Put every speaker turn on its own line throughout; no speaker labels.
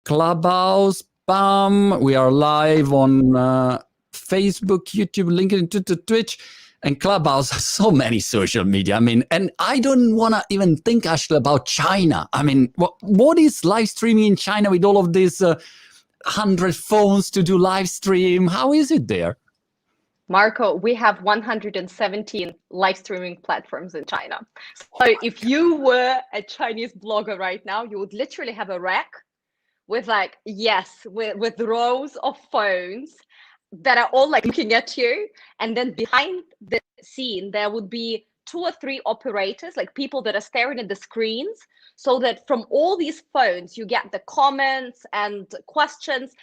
Clubhouse, bam. We are live on Facebook, YouTube, LinkedIn, Twitter, Twitch, and Clubhouse. So many social media. I mean, and I don't want to even think, Ashley, about China. I mean, what is live streaming in China with all of these 100 phones to do live stream? How is it there?
Marco, we have 117 live streaming platforms in China. So if you were a Chinese blogger right now, you would literally have a rack with like, yes, with rows of phones that are all like looking at you. And then behind the scene, there would be 2 or 3 operators, like people that are staring at the screens, so that from all these phones, you get the comments and questions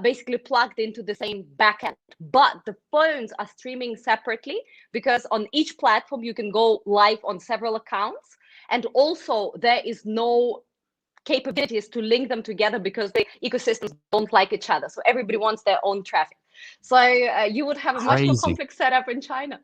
basically plugged into the same backend. But the phones are streaming separately because on each platform, you can go live on several accounts. And also there is no capabilities to link them together because the ecosystems don't like each other. So everybody wants their own traffic. So you would have a much more complex setup in China.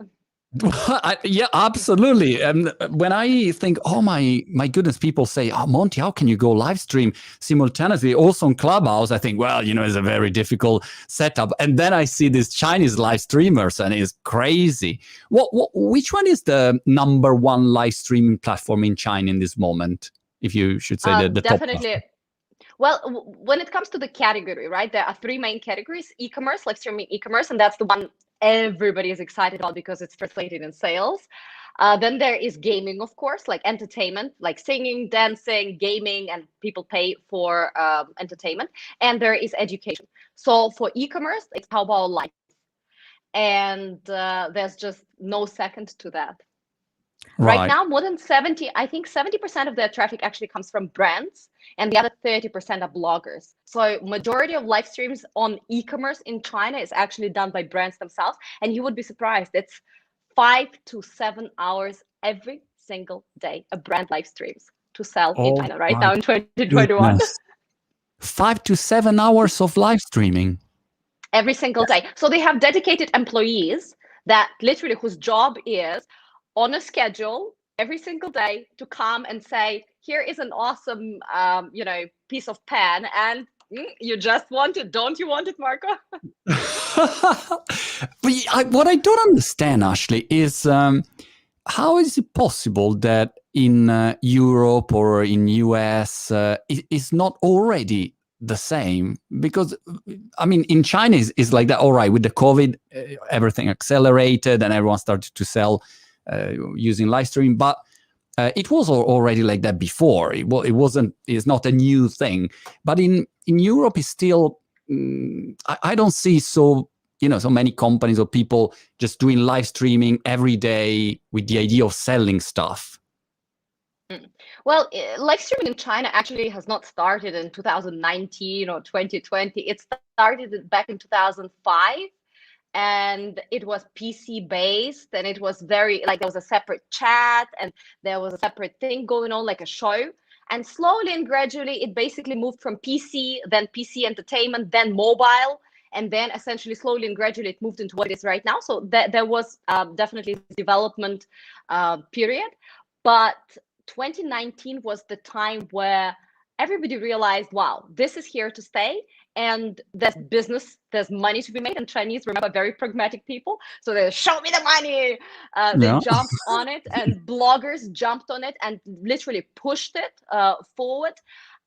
Yeah, absolutely. And when I think, oh my goodness, people say, oh, Monty, how can you go live stream simultaneously also on Clubhouse? I think, well, you know, it's a very difficult setup. And then I see these Chinese live streamers and it's crazy. Which one is the #1 live streaming platform in China in this moment? If you should say the
definitely.
top.
Well, when it comes to the category, right, there are 3 main categories: e-commerce, live streaming e-commerce, and that's the one everybody is excited about because it's translated in sales. Then there is gaming, of course, like entertainment, like singing, dancing, gaming, and people pay for entertainment. And there is education. So for e-commerce, it's Taobao Live. And there's just no second to that. Right now, more than 70% of their traffic actually comes from brands, and the other 30% are bloggers. So majority of live streams on e-commerce in China is actually done by brands themselves. And you would be surprised, it's 5 to 7 hours every single day a brand live streams to sell in China right now in 2021.
5 to 7 hours of live streaming.
Every single day. So they have dedicated employees that literally whose job is on a schedule every single day to come and say, here is an awesome, piece of pen, and you just want it. Don't you want it, Marco?
But what I don't understand, Ashley, is how is it possible that in Europe or in US it's not already the same? Because I mean, in China is like that. All right, with the COVID, everything accelerated and everyone started to sell using live stream, but it was already like that before. It's not a new thing. But in Europe, it's still. I don't see so many companies or people just doing live streaming every day with the idea of selling stuff.
Well, live streaming in China actually has not started in 2019 or 2020. It started back in 2005. And it was PC based, and it was very like there was a separate chat and there was a separate thing going on, like a show. And slowly and gradually, it basically moved from PC, then PC entertainment, then mobile, and then essentially slowly and gradually it moved into what it is right now. So there was definitely development period, but 2019 was the time where everybody realized, wow, this is here to stay. And there's business, there's money to be made. And Chinese, remember, very pragmatic people. So they show me the money. They jumped on it, and bloggers jumped on it and literally pushed it forward.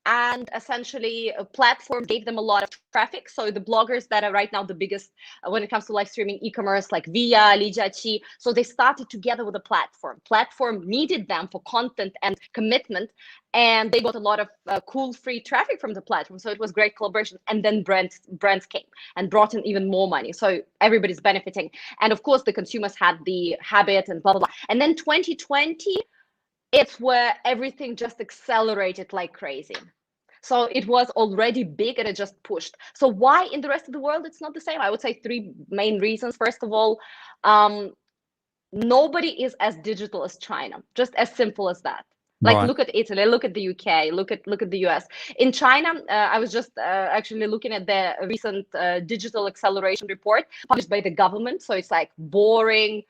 And essentially, a platform gave them a lot of traffic. So the bloggers that are right now the biggest when it comes to live streaming e-commerce, like Via, Li Jiaqi, so they started together with a platform. Platform needed them for content and commitment, and they got a lot of cool free traffic from the platform. So it was great collaboration. And then brands came and brought in even more money. So everybody's benefiting. And of course, the consumers had the habit and blah, blah, blah. And then 2020, it's where everything just accelerated like crazy. So it was already big and it just pushed. So why in the rest of the world it's not the same? I would say 3 main reasons. First of all, nobody is as digital as China, just as simple as that. Like look at Italy, look at the UK, look at the US. In China, I was just actually looking at the recent digital acceleration report published by the government. So it's like boring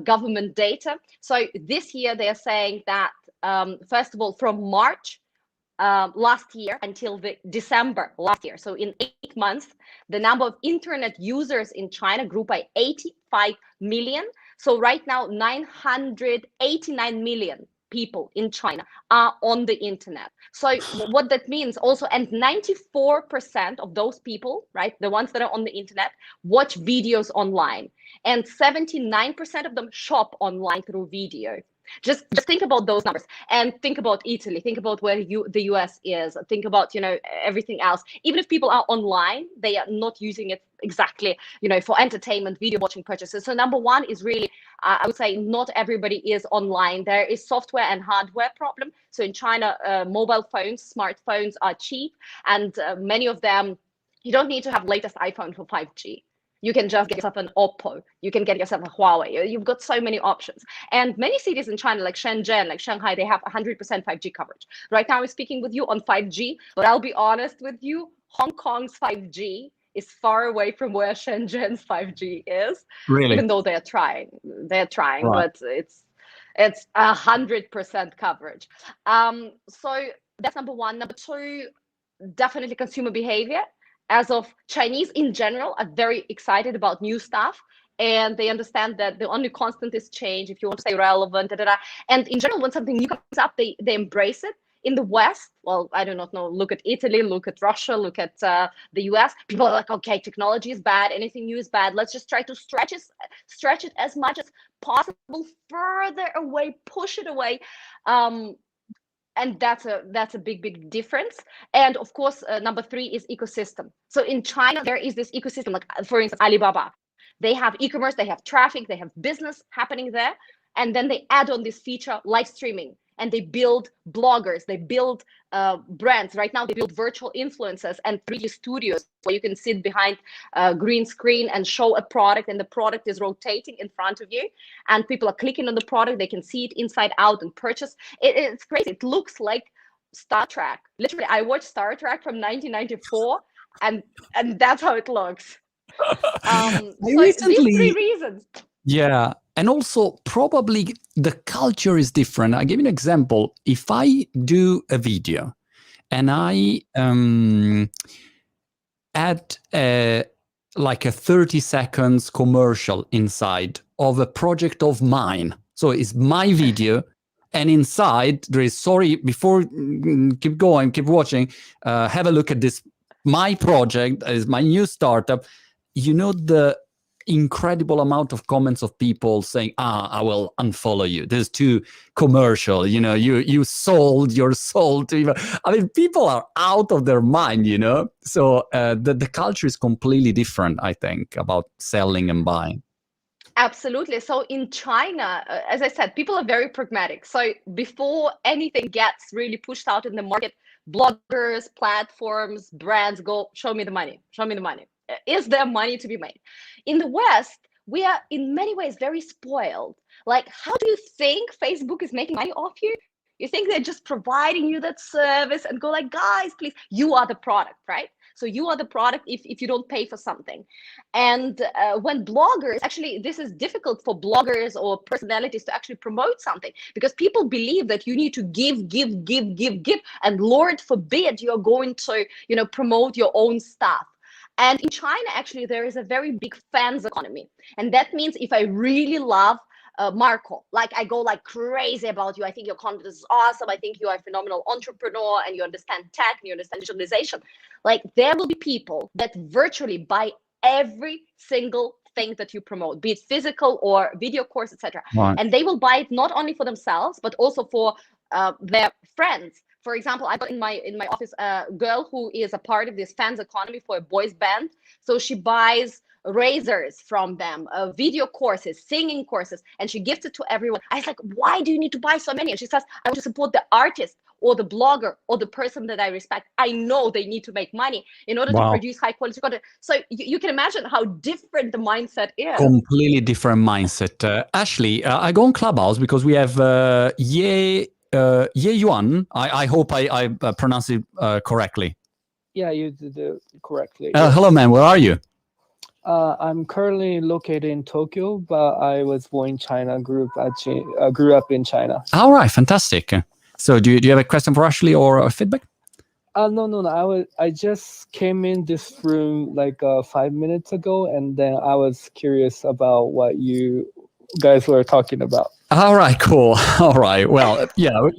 government data. So this year they are saying that first of all, from March last year until the December last year. So in 8 months, the number of internet users in China grew by 85 million. So right now, 989 million people in China are on the internet. So what that means also, and 94% of those people, right, the ones that are on the internet, watch videos online, and 79% of them shop online through video. Just think about those numbers, and think about Italy, think about where the US is, think about, you know, everything else. Even if people are online, they are not using it exactly, you know, for entertainment, video watching purchases. So number one is really, I would say, not everybody is online. There is software and hardware problem. So in China, mobile phones, smartphones are cheap, and many of them, you don't need to have latest iPhone for 5G. You can just get yourself an Oppo. You can get yourself a Huawei. You've got so many options. And many cities in China, like Shenzhen, like Shanghai, they have 100% 5G coverage. Right now, I'm speaking with you on 5G, but I'll be honest with you, Hong Kong's 5G is far away from where Shenzhen's 5G is.
Really?
Even though they're trying,
Right.
but it's 100% coverage. So that's number one. Number two, definitely consumer behavior. As of Chinese in general are very excited about new stuff, and they understand that the only constant is change. If you want to stay relevant, and in general, when something new comes up, they embrace it. In the West, well, I do not know. Look at Italy, look at Russia, look at the US. People are like, okay, technology is bad, anything new is bad. Let's just try to stretch it as much as possible, further away, push it away. And that's a big difference. And of course, number three is ecosystem. So in China, there is this ecosystem, like for instance, Alibaba. They have e-commerce, they have traffic, they have business happening there, and then they add on this feature, live streaming, and they build bloggers, they build brands. Right now, they build virtual influencers and 3D studios where you can sit behind a green screen and show a product, and the product is rotating in front of you, and people are clicking on the product. They can see it inside out and purchase. It's crazy. It looks like Star Trek. Literally, I watched Star Trek from 1994, and that's how it looks. So these three reasons.
Yeah. And also, probably the culture is different. I give you an example. If I do a video and I add like a 30 seconds commercial inside of a project of mine, so it's my video, and inside there is, sorry, before, keep going, keep watching, have a look at this. My project is my new startup. You know, the incredible amount of comments of people saying, I will unfollow you. This is too commercial. You know, you sold your soul to even. I mean, people are out of their mind, you know? So the culture is completely different, I think, about selling and buying.
Absolutely. So in China, as I said, people are very pragmatic. So before anything gets really pushed out in the market, bloggers, platforms, brands go, show me the money, show me the money. Is there money to be made? In the West, we are in many ways very spoiled. Like, how do you think Facebook is making money off you? You think they're just providing you that service and go like, guys, please, you are the product, right? So you are the product if you don't pay for something. And when bloggers, actually, this is difficult for bloggers or personalities to actually promote something, because people believe that you need to give. And Lord forbid you're going to, promote your own stuff. And in China, actually, there is a very big fans economy. And that means if I really love Marco, like I go like crazy about you, I think your content is awesome, I think you are a phenomenal entrepreneur and you understand tech and you understand digitalization, like there will be people that virtually buy every single thing that you promote, be it physical or video course, etc.
Right.
And they will buy it not only for themselves, but also for their friends. For example, I've got in my office a girl who is a part of this fans economy for a boys band. So she buys razors from them, video courses, singing courses, and she gives it to everyone. I was like, why do you need to buy so many? And she says, I want to support the artist or the blogger or the person that I respect. I know they need to make money in order to produce high quality content. So you can imagine how different the mindset is.
Completely different mindset. Ashley, I go on Clubhouse because we have Ye Yuan. I hope I pronounce it correctly.
Yeah, you did it correctly.
Hello, man. Where are you?
I'm currently located in Tokyo, but I was born in China, grew up in China.
All right, fantastic. So do you have a question for Ashley or a feedback?
No. I just came in this room like 5 minutes ago, and then I was curious about what you guys were talking about.
All right, cool. All right. Well, yeah.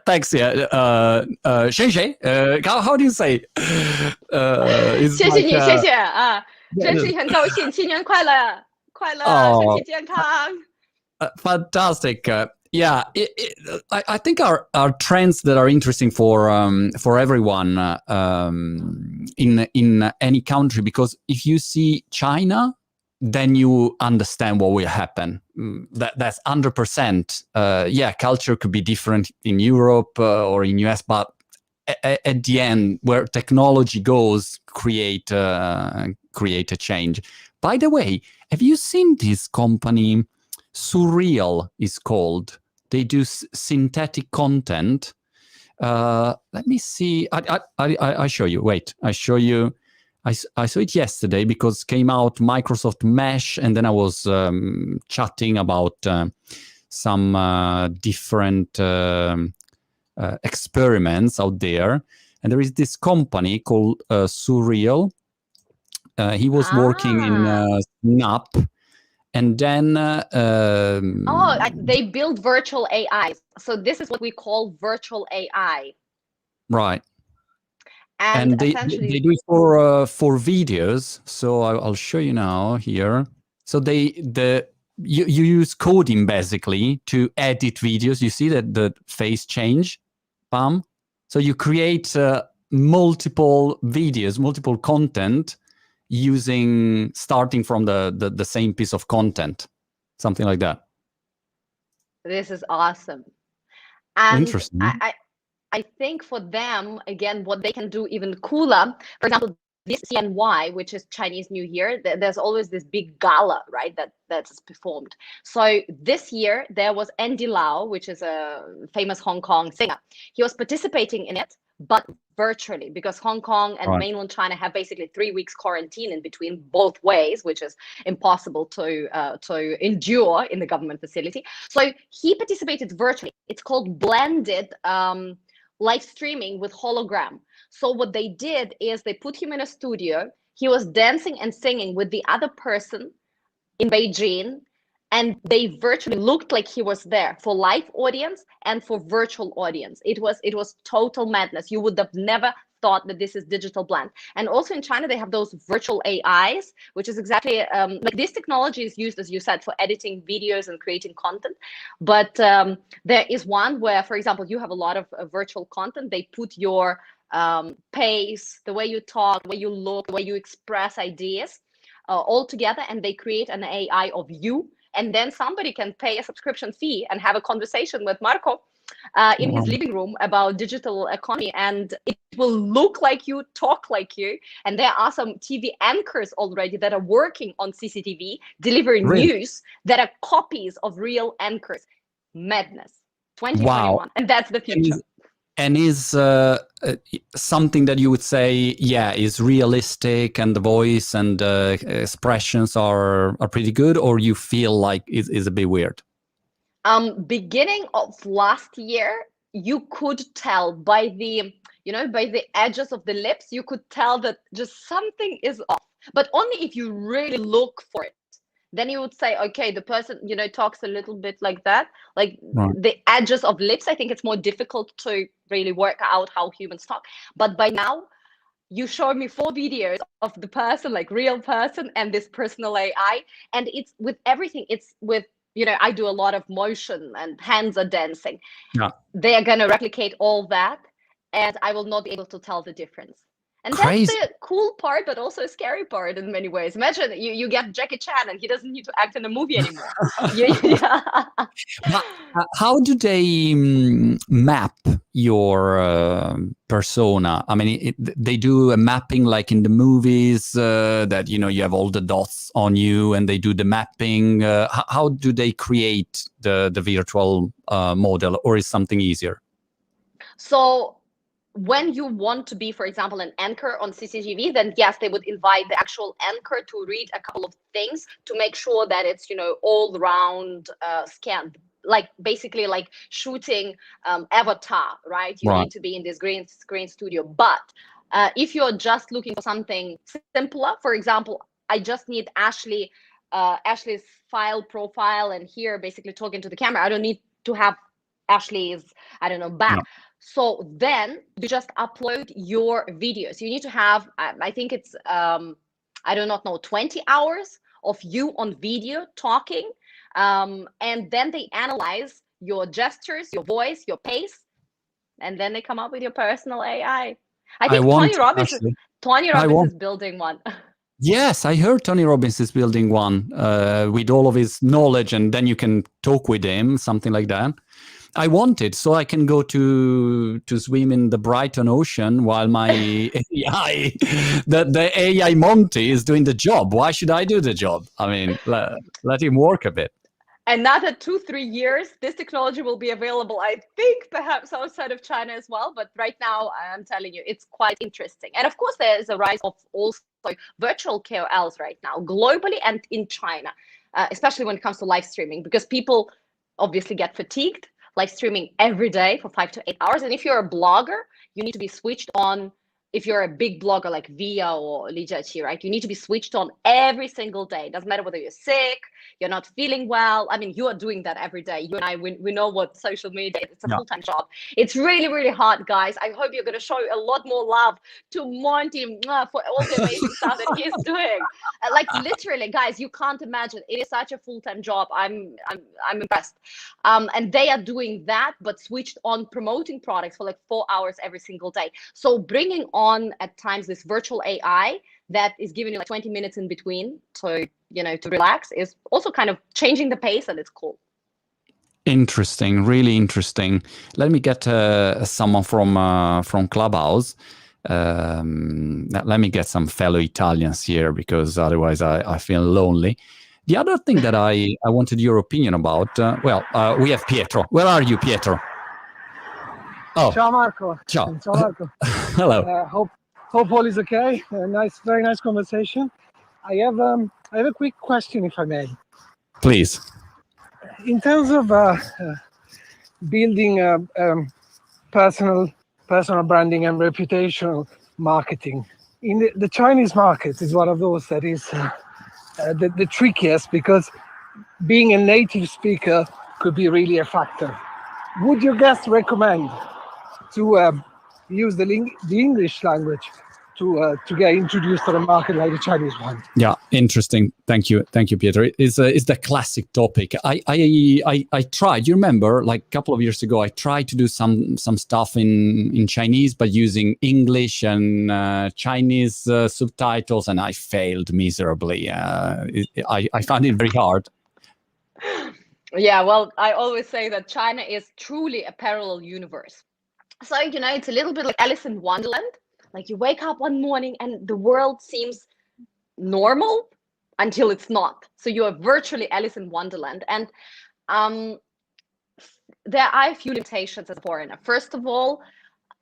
Thanks. Yeah. Shen how do you say? It's
谢谢
like,
你，谢谢啊，
yeah,
真是很高兴，新年快乐，快乐，
Oh.
身体健康。
fantastic. Yeah, I think are trends that are interesting for everyone in any country, because if you see China, then you understand what will happen. That's 100%. Yeah, culture could be different in Europe or in US, but at the end, where technology goes, create a change. By the way, have you seen this company? Surreal is called. They do synthetic content. Let me see. I show you. Wait, I show you. I saw it yesterday because came out Microsoft Mesh, and then I was chatting about some different experiments out there. And there is this company called Surreal. He was working in Snap. And then
they build virtual AIs. So this is what we call virtual AI.
Right.
And
they
essentially
do it for videos. So I'll show you now here. So you use coding basically to edit videos. You see that the face change, bam. So you create multiple videos, multiple content, starting from the same piece of content, something like that.
This is awesome. And
interesting.
I think for them, again, what they can do even cooler, for example, this CNY, which is Chinese New Year, there's always this big gala, right, that's performed. So this year there was Andy Lau, which is a famous Hong Kong singer. He was participating in it, but virtually, because Hong Kong and mainland China have basically 3 weeks quarantine in between both ways, which is impossible to endure in the government facility. So he participated virtually. It's called blended live streaming with hologram. So what they did is they put him in a studio. He was dancing and singing with the other person in Beijing, and they virtually looked like he was there for live audience and for virtual audience. It was total madness. You would have never thought that this is digital blend. And also in China, they have those virtual AIs, which is exactly like this technology is used, as you said, for editing videos and creating content. But there is one where, for example, you have a lot of virtual content. They put your pace, the way you talk, the way you look, the way you express ideas all together, and they create an AI of you. And then somebody can pay a subscription fee and have a conversation with Marco in his living room about digital economy, and it will look like you, talk like you. And there are some TV anchors already that are working on CCTV, delivering news that are copies of real anchors. Madness. 2021. Wow. And that's the future.
And is something that you would say, yeah, is realistic, and the voice and expressions are pretty good, or you feel like it is a bit weird?
Beginning of last year, you could tell by the edges of the lips, you could tell that just something is off. But only if you really look for it. Then you would say, okay, the person, talks a little bit like that, like the edges of lips. I think it's more difficult to really work out how humans talk. But by now, you showed me 4 videos of the person, like real person, and this personal AI. And it's with everything. It's with, I do a lot of motion and hands are dancing. Yeah. They are going to replicate all that, and I will not be able to tell the difference. And that's the cool part, but also a scary part in many ways. Imagine you get Jackie Chan and he doesn't need to act in a movie anymore.
How do they map your persona? I mean, they do a mapping like in the movies that, you have all the dots on you and they do the mapping. How do they create the virtual model, or is something easier?
So when you want to be, for example, an anchor on CCTV, then yes, they would invite the actual anchor to read a couple of things to make sure that it's, all round scanned. like basically like shooting avatar, right? You
Right.
need to be in this green screen studio. But if you're just looking for something simpler, for example, I just need Ashley's file profile, and here basically talking to the camera. I don't need to have Ashley's, I don't know, back.
No.
So then you just upload your videos. You need to have, I think it's, I do not know, 20 hours of you on video talking. And then they analyze your gestures, your voice, your pace, and then they come up with your personal AI. I think
want
Tony Robbins is building one.
Yes, I heard Tony Robbins is building one with all of his knowledge, and then you can talk with him, something like that. I want it so I can go to swim in the Brighton Ocean while my AI, the AI Monty is doing the job. Why should I do the job? I mean, let him work a bit.
Another 2-3 years, this technology will be available, I think, perhaps outside of China as well. But right now, I'm telling you, it's quite interesting. And of course, there is a rise of also virtual KOLs right now, globally and in China, especially when it comes to live streaming, because people obviously get fatigued live streaming every day for 5 to 8 hours. And if you're a blogger, you need to be switched on. If you're a big blogger like Via or Li Jiaqi, right, you need to be switched on every single day. It doesn't matter whether you're sick, you're not feeling well. I mean, you are doing that every day. You and I, we know what social media is. It's a full-time job. It's really, really hard, guys. I hope you're going to show a lot more love to Monty for all the amazing stuff that he's doing. Like literally, guys, you can't imagine. It is such a full-time job. I'm impressed. And they are doing that, but switched on promoting products for like 4 hours every single day. So bringing on at times this virtual AI that is giving you like 20 minutes in between, so to relax, is also kind of changing the pace, and it's cool.
Interesting, really interesting. Let me get someone from Clubhouse. Let me get some fellow Italians here, because otherwise I feel lonely. The other thing that I wanted your opinion about, we have Pietro. Where are you, Pietro? Oh,
ciao Marco.
Ciao.
Ciao Marco.
Hello.
Hope all is okay. Very nice conversation. I have a quick question, if I may.
Please.
In terms of building personal branding and reputational marketing, in the Chinese market is one of those that is the trickiest, because being a native speaker could be really a factor. Would your guest recommend to use the English language to get introduced to the market like the Chinese one?
Yeah, interesting. Thank you, Pietro. It's the classic topic. I tried. You remember, like a couple of years ago, I tried to do some stuff in Chinese, but using English and Chinese subtitles, and I failed miserably. I found it very hard.
Yeah, well, I always say that China is truly a parallel universe. So, it's a little bit like Alice in Wonderland. Like you wake up one morning and the world seems normal until it's not. So you are virtually Alice in Wonderland. And there are a few limitations as a foreigner. First of all,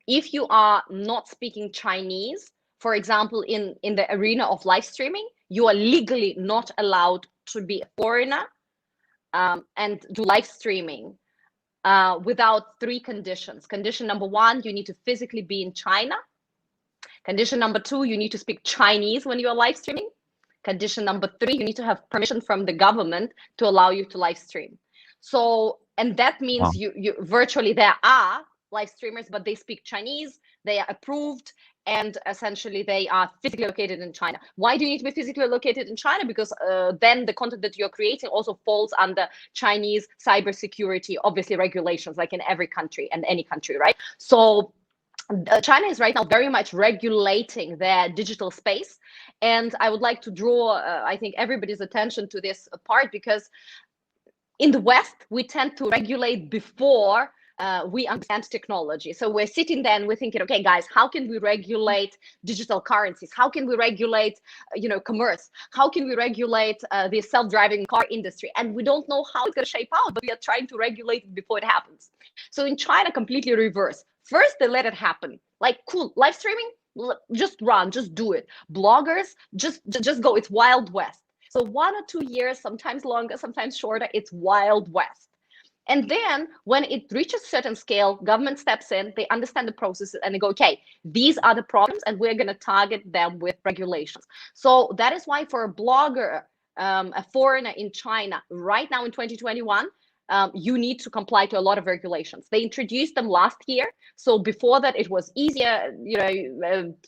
if you are not speaking Chinese, for example, in the arena of live streaming, you are legally not allowed to be a foreigner and do live streaming without 3 conditions. Condition number 1, you need to physically be in China. Condition number 2, you need to speak Chinese when you are live streaming. Condition number 3, you need to have permission from the government to allow you to live stream. So, and that means you virtually, there are live streamers, but they speak Chinese, they are approved, and essentially they are physically located in China. Why do you need to be physically located in China? Because then the content that you're creating also falls under Chinese cybersecurity, obviously regulations, like in every country and any country, right? So China is right now very much regulating their digital space. And I would like to draw, I think, everybody's attention to this part, because in the West, we tend to regulate before we understand technology. So we're sitting there and we're thinking, okay, guys, how can we regulate digital currencies? How can we regulate, commerce? How can we regulate the self-driving car industry? And we don't know how it's going to shape out, but we are trying to regulate it before it happens. So in China, completely reverse. First, they let it happen. Like, cool, live streaming, just run, just do it. Bloggers, just go. It's Wild West. So 1 or 2 years, sometimes longer, sometimes shorter, it's Wild West. And then when it reaches a certain scale, government steps in, they understand the processes, and they go, okay, these are the problems, and we're going to target them with regulations. So that is why for a blogger, a foreigner in China, right now in 2021, you need to comply to a lot of regulations. They introduced them last year. So before that, it was easier.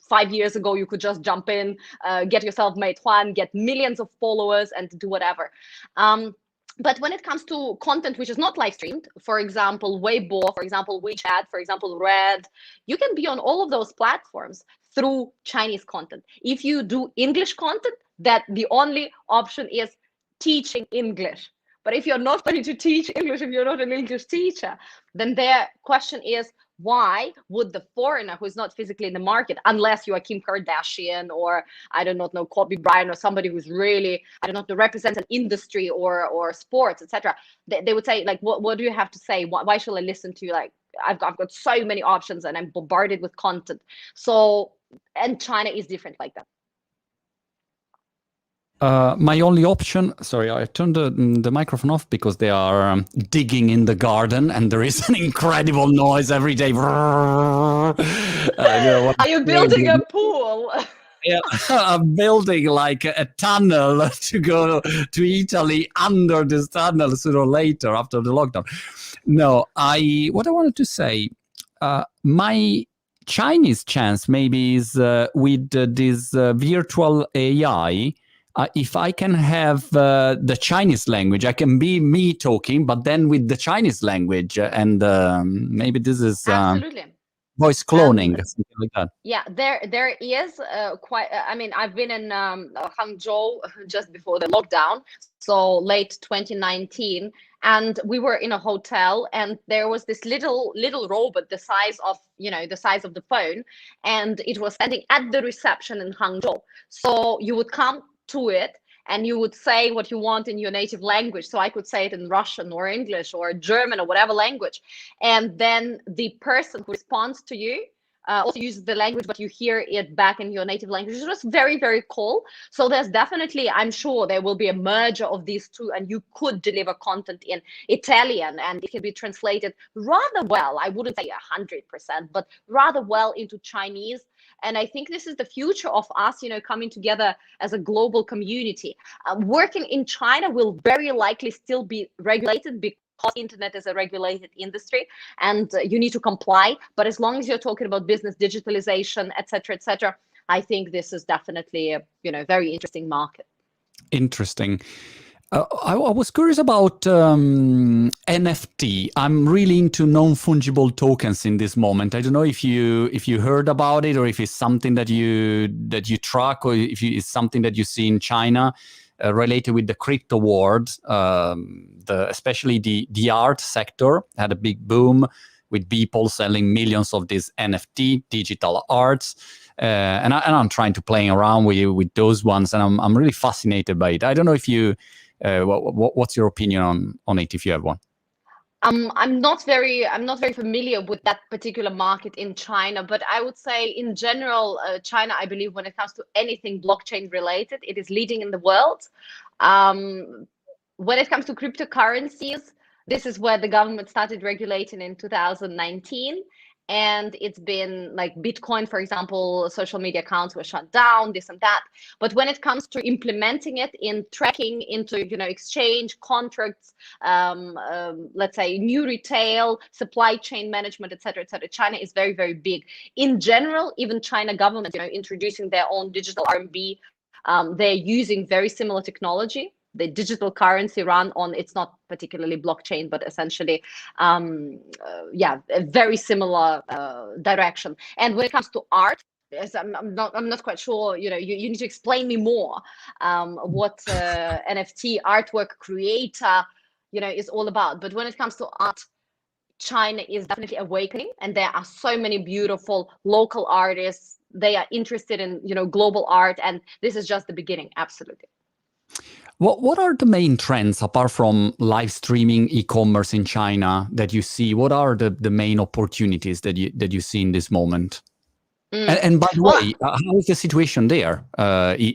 5 years ago, you could just jump in, get yourself Meituan, get millions of followers, and do whatever. But when it comes to content which is not live streamed, for example, Weibo, for example, WeChat, for example, Red, you can be on all of those platforms through Chinese content. If you do English content, that the only option is teaching English. But if you're not going to teach English, if you're not an English teacher, then their question is, why would the foreigner who is not physically in the market, unless you are Kim Kardashian or I do not know, Kobe Bryant, or somebody who's really, I don't know, represents an industry or sports, etc. They would say, like, what do you have to say? Why should I listen to you? Like, I've got so many options and I'm bombarded with content. So, and China is different like that.
My only option, sorry, I turned the microphone off because they are digging in the garden and there is an incredible noise every day.
Are you building a pool?
Yeah, I'm building like a tunnel to go to Italy under this tunnel sooner or later after the lockdown. No, what I wanted to say, my Chinese chance maybe is with this virtual AI. If I can have the Chinese language, I can be me talking, but then with the Chinese language, and maybe this is
absolutely
voice cloning, something like that.
Yeah, there is quite. I mean, I've been in Hangzhou just before the lockdown, so late 2019, and we were in a hotel, and there was this little robot, the size of the phone, and it was standing at the reception in Hangzhou. So you would come to it and you would say what you want in your native language. So I could say it in Russian or English or German or whatever language. And then the person who responds to you also uses the language, but you hear it back in your native language. It was very, very cool. So there's definitely, I'm sure there will be a merger of these two, and you could deliver content in Italian and it can be translated rather well. I wouldn't say 100%, but rather well into Chinese. And I think this is the future of us, coming together as a global community. Working in China will very likely still be regulated because internet is a regulated industry and you need to comply. But as long as you're talking about business digitalization, et cetera, I think this is definitely a very interesting market. Interesting.
I was curious about NFT. I'm really into non-fungible tokens in this moment. I don't know if you heard about it or if it's something that you track or if it's something that you see in China related with the crypto world. Especially the art sector had a big boom with people selling millions of these NFT digital arts. And I'm trying to play around with those ones, and I'm really fascinated by it. I don't know if you. What's your opinion on it, if you have one?
I'm not very familiar with that particular market in China, but I would say in general, China, I believe when it comes to anything blockchain related, it is leading in the world. When it comes to cryptocurrencies, this is where the government started regulating in 2019. And it's been like Bitcoin, for example, social media accounts were shut down, this and that. But when it comes to implementing it in tracking into, exchange contracts, let's say new retail, supply chain management, et cetera, China is very, very big. In general, even China government, introducing their own digital RMB, they're using very similar technology. The digital currency run on, it's not particularly blockchain, but essentially, a very similar direction. And when it comes to art, I'm not quite sure. You need to explain me more what NFT artwork creator, is all about. But when it comes to art, China is definitely awakening, and there are so many beautiful local artists. They are interested in global art, and this is just the beginning. Absolutely.
What are the main trends apart from live streaming e-commerce in China that you see? What are the main opportunities that you see in this moment? And by the way, how is the situation there? After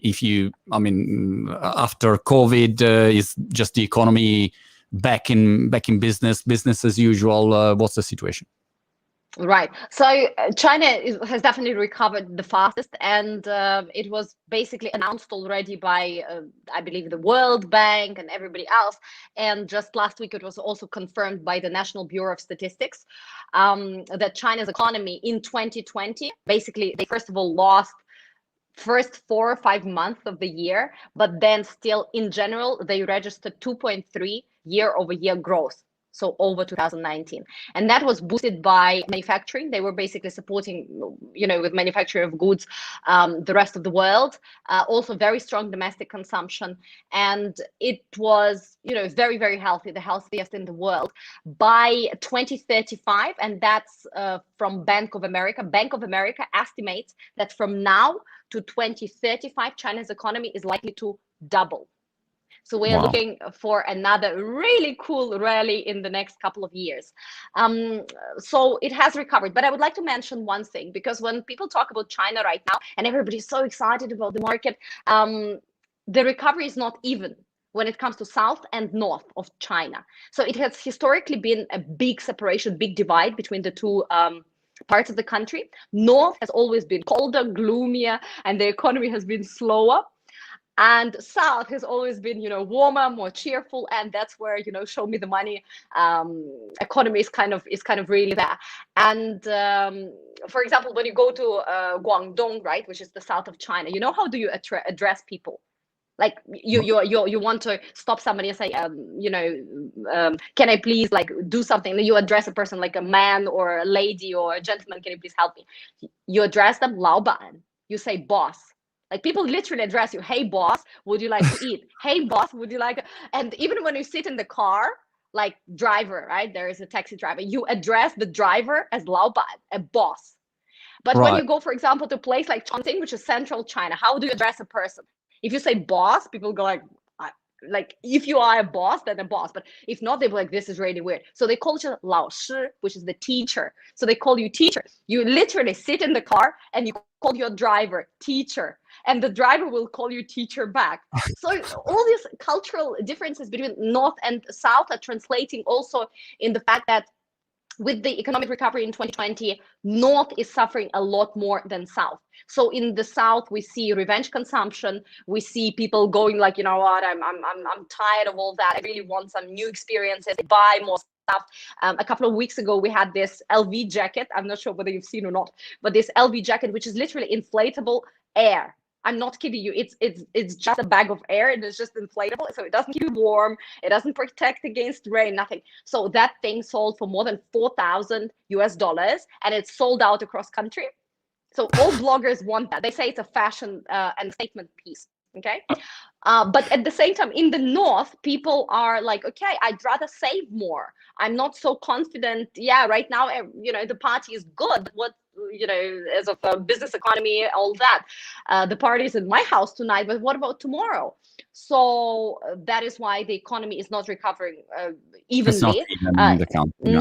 COVID, is just the economy back in business as usual? What's the situation?
Right. So China has definitely recovered the fastest, and it was basically announced already by, I believe, the World Bank and everybody else. And just last week, it was also confirmed by the National Bureau of Statistics that China's economy in 2020, basically, they first of all lost first 4 or 5 months of the year, but then still in general, they registered 2.3 year-over-year growth. So over 2019, and that was boosted by manufacturing. They were basically supporting, with manufacturing of goods, the rest of the world. Also very strong domestic consumption, and it was, very, very healthy, the healthiest in the world by 2035, and that's from Bank of America. Bank of America estimates that from now to 2035, China's economy is likely to double. So we're looking for another really cool rally in the next couple of years. So it has recovered. But I would like to mention one thing, because when people talk about China right now, and everybody's so excited about the market, the recovery is not even when it comes to south and north of China. So it has historically been a big separation, big divide between the two parts of the country. North has always been colder, gloomier, and the economy has been slower. And south has always been, warmer, more cheerful, and that's where, show me the money economy is kind of really there. And for example, when you go to Guangdong, right, which is the south of China, how do you address people? Like you want to stop somebody and say, can I please do something? You address a person like a man or a lady or a gentleman. Can you please help me? You address them, Laoban. You say boss. Like people literally address you, hey boss, would you like to eat? Hey boss, would you like? And even when you sit in the car, like driver, right? There is a taxi driver. You address the driver as Laoban, a boss. But when you go, for example, to a place like Chongqing, which is central China, how do you address a person? If you say boss, people go like if you are a boss, then a boss. But if not, they'll be like, this is really weird. So they call you 老师, which is the teacher. So they call you teacher. You literally sit in the car and you call your driver teacher, and the driver will call you teacher back. So all these cultural differences between north and south are translating also in the fact that with the economic recovery in 2020, north is suffering a lot more than south. So in the south, we see revenge consumption. We see people going like, you know what, I'm tired of all that. I really want some new experiences. Buy more stuff. A couple of weeks ago, we had this LV jacket. I'm not sure whether you've seen or not, but this LV jacket, which is literally inflatable air. I'm not kidding you. It's just a bag of air, and it's just inflatable, so it doesn't keep you warm. It doesn't protect against rain, nothing. So that thing sold for more than $4,000 US, and it's sold out across country. So all bloggers want that. They say it's a fashion and statement piece. Okay, but at the same time, in the north, people are like, okay, I'd rather save more. I'm not so confident. Yeah, right now, the party is good. What, as of a business economy, all that. The party is in my house tonight, but what about tomorrow? So that is why the economy is not recovering evenly.
It's not even in the country.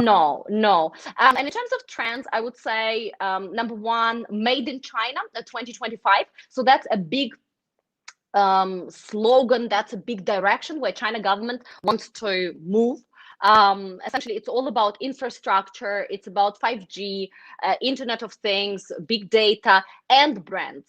No. And in terms of trends, I would say number one, made in China, 2025. So that's a big slogan. That's a big direction where China government wants to move. Essentially, it's all about infrastructure. It's about 5G, Internet of Things, big data, and brands.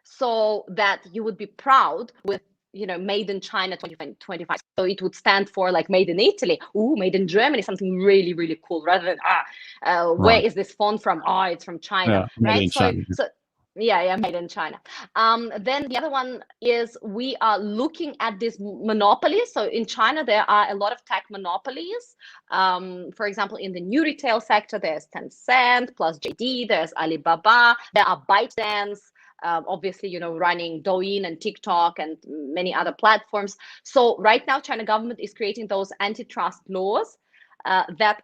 So that you would be proud with, made in China 2025. So it would stand for like made in Italy, made in Germany, something really, really cool, rather than where is this font from? It's from China, right? So yeah, made in China. Then the other one is we are looking at this monopoly. So in China, there are a lot of tech monopolies. For example, in the new retail sector, there's Tencent plus JD, there's Alibaba, there are ByteDance, obviously, running Douyin and TikTok and many other platforms. So right now, China government is creating those antitrust laws that,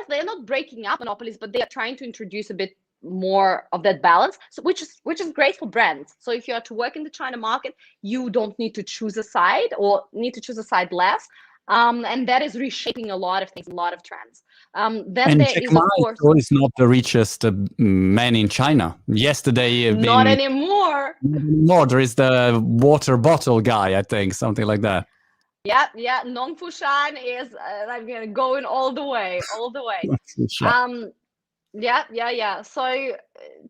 they're not breaking up monopolies, but they are trying to introduce a bit more of that balance, so which is great for brands. So if you are to work in the China market, you don't need to choose a side, or need to choose a side less, and that is reshaping a lot of things, a lot of trends. Then
and
there
Jack
is,
Ma
of course,
is not the richest man in China. Yesterday,
not anymore.
There is the water bottle guy, I think, something like that.
Yeah. Non-Fushan is going all the way, all the way.
Sure.
Yeah. So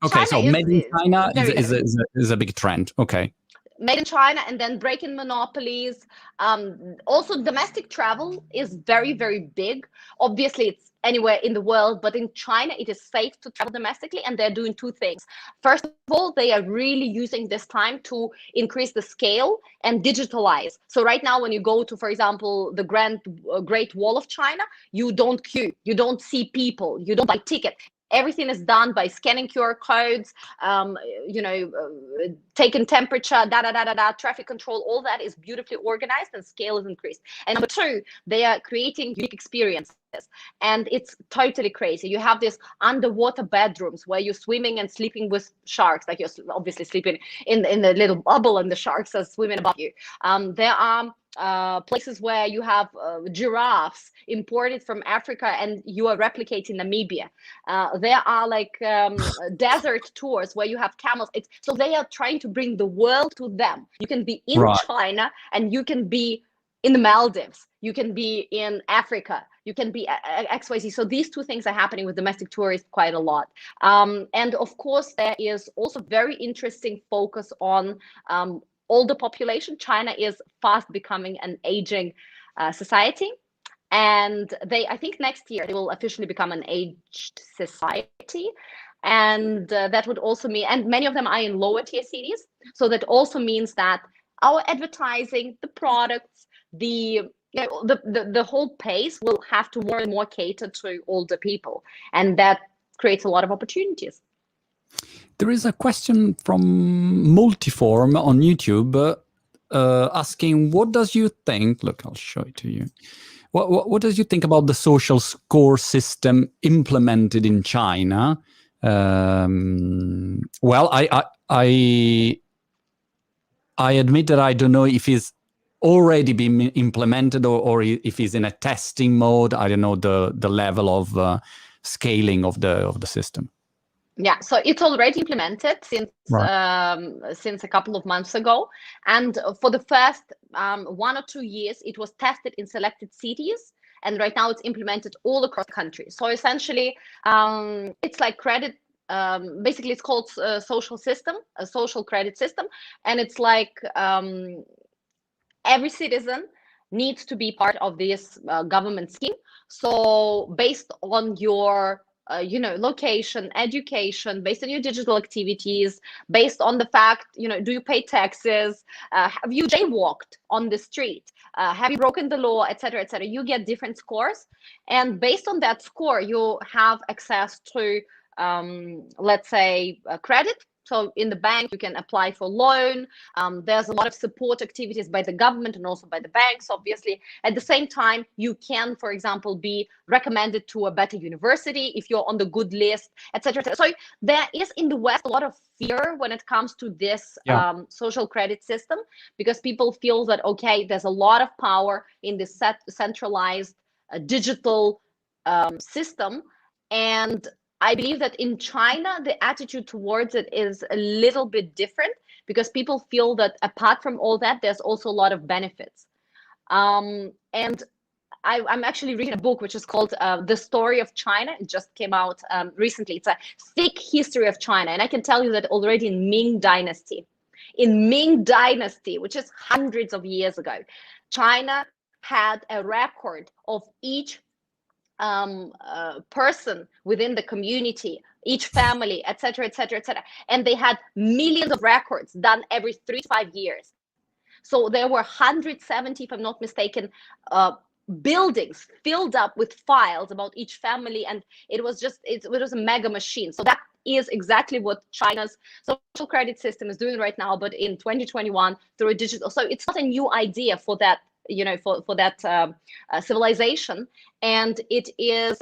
Okay,
China
so
is
made in China
very
is a big trend. Okay.
made in China, and then breaking monopolies. Also, domestic travel is very, very big. Obviously, it's anywhere in the world, but in China, it is safe to travel domestically, and they're doing two things. First of all, they are really using this time to increase the scale and digitalize. So right now, when you go to, for example, the Great Wall of China, you don't queue, you don't see people, you don't buy ticket. Everything is done by scanning QR codes, taking temperature, traffic control. All that is beautifully organized, and scale is increased. And number two, they are creating unique experiences, and it's totally crazy. You have these underwater bedrooms where you're swimming and sleeping with sharks, like you're obviously sleeping in the little bubble, and the sharks are swimming above you. There are places where you have giraffes imported from Africa, and you are replicating Namibia. There are desert tours where you have camels. So they are trying to bring the world to them. You can be in China, and you can be in the Maldives. You can be in Africa. You can be XYZ. So these two things are happening with domestic tourists quite a lot. And of course, there is also very interesting focus on older population. China is fast becoming an aging society. And I think next year, they will officially become an aged society. And that would also mean, and many of them are in lower tier cities. So that also means that our advertising, the products, the whole pace will have to more and more cater to older people. And that creates a lot of opportunities.
There is a question from Multiform on YouTube asking, what does you think? Look, I'll show it to you. What does you think about the social score system implemented in China? Well, I admit that I don't know if it's already been implemented or if it's in a testing mode. I don't know the level of scaling of the system.
Yeah, so it's already implemented since a couple of months ago, and for the first 1 or 2 years, it was tested in selected cities, and right now it's implemented all across the country. So essentially, it's like credit. Basically, it's called a social credit system, and it's like every citizen needs to be part of this government scheme. So based on your location, education, based on your digital activities, based on the fact, do you pay taxes? Have you jaywalked on the street? Have you broken the law, etc., etc.? You get different scores. And based on that score, you have access to, let's say, credit. So in the bank, you can apply for loan. There's a lot of support activities by the government and also by the banks, obviously. At the same time, you can, for example, be recommended to a better university if you're on the good list, etc. So there is in the West a lot of fear when it comes to this social credit system, because people feel that, okay, there's a lot of power in this centralized digital system. And I believe that in China, the attitude towards it is a little bit different, because people feel that apart from all that, there's also a lot of benefits. And I'm actually reading a book which is called The Story of China. It just came out recently. It's a thick history of China. And I can tell you that already in Ming Dynasty, which is hundreds of years ago, China had a record of each person within the community, each family, etc., etc., etc. And they had millions of records done every 3 to 5 years. So there were 170, if I'm not mistaken, buildings filled up with files about each family, and it was a mega machine. So that is exactly what China's social credit system is doing right now, but in 2021 through a digital. So it's not a new idea for that, for that civilization, and it is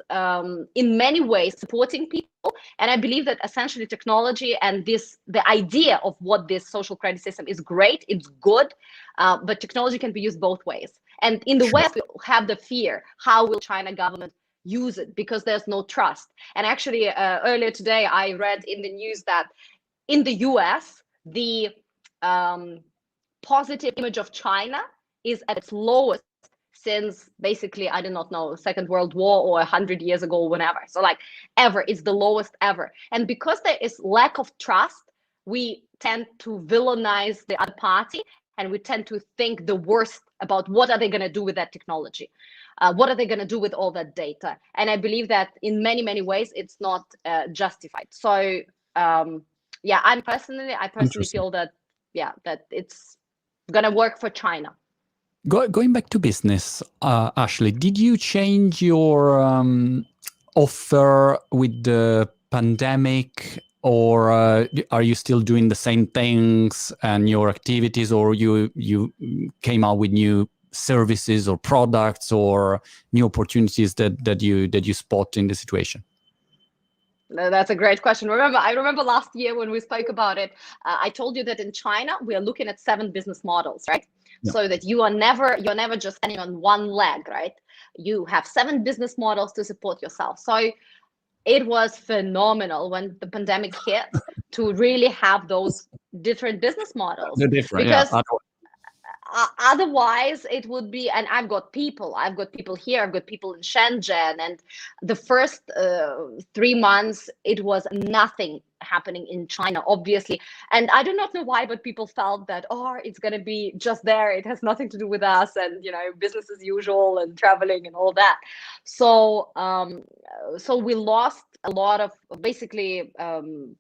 in many ways supporting people. And I believe that essentially technology and the idea of what this social credit system is great, it's good, but technology can be used both ways. And in the West, we have the fear, how will China government use it, because there's no trust. And actually earlier today, I read in the news that in the US, the positive image of China is at its lowest since basically, I do not know, Second World War or 100 years ago, or whatever. So like ever, it's the lowest ever. And because there is lack of trust, we tend to villainize the other party, and we tend to think the worst about what are they going to do with that technology. What are they going to do with all that data? And I believe that in many, many ways, it's not justified. So yeah, I personally feel that, yeah, that it's going to work for China.
Going back to business, Ashley, did you change your offer with the pandemic, or are you still doing the same things and your activities, or you came out with new services or products or new opportunities that you spot in the situation?
That's a great question. I remember last year when we spoke about it, I told you that in China, we are looking at 7 business models, right? Yeah. So that you're never just standing on one leg, right? You have 7 business models to support yourself. So it was phenomenal when the pandemic hit to really have those different business models.
They're different,
because
yeah.
Otherwise it would be, and I've got people here, I've got people in Shenzhen, and the first 3 months it was nothing happening in China, obviously. And I do not know why, but people felt that, oh, it's going to be just there, it has nothing to do with us, and business as usual and traveling and all that. So so we lost a lot of basically